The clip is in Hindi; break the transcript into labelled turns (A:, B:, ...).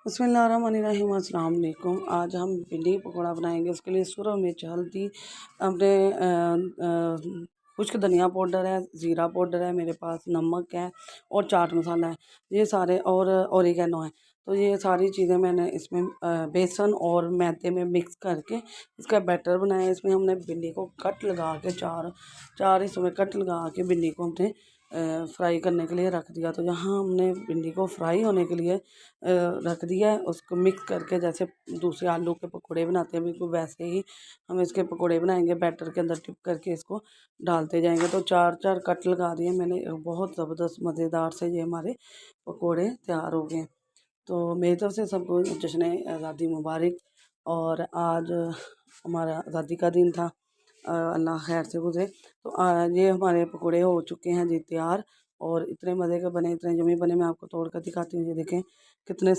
A: बिस्मिल्लाहिर्रहमानिर्रहीम, अस्सलाम वालेकुम। आज हम भिंडी पकौड़ा बनाएंगे। उसके लिए सुरह मिर्च, हल्दी, अपने खुश्क धनिया पाउडर है, ज़ीरा पाउडर है मेरे पास, नमक है और चाट मसाला है, ये सारे, और ओरिगेनो है। तो ये सारी चीज़ें मैंने इसमें बेसन और मैदे में मिक्स करके इसका बैटर बनाया। इसमें हमने भिंडी को कट लगा के चार चार हिस्सों में कट लगा के भिंडी को हमने फ्राई करने के लिए रख दिया। तो यहाँ हमने भिंडी को फ्राई होने के लिए रख दिया है। उसको मिक्स करके जैसे दूसरे आलू के पकोड़े बनाते हैं बिल्कुल वैसे ही हम इसके पकोड़े बनाएंगे। बैटर के अंदर टिप करके इसको डालते जाएंगे। तो चार चार कट लगा दिए मैंने, बहुत ज़बरदस्त मज़ेदार से ये हमारे पकोड़े तैयार हो गए। तो मेरी तरफ से सबको जश्न आज़ादी मुबारक। और आज हमारा आज़ादी का दिन था, अल्लाह खैर से गुजरे। तो ये हमारे पकोड़े हो चुके हैं जी तैयार, और इतने मज़े के बने, इतने यम्मी बने। मैं आपको तोड़ कर दिखाती हूँ, ये देखें कितने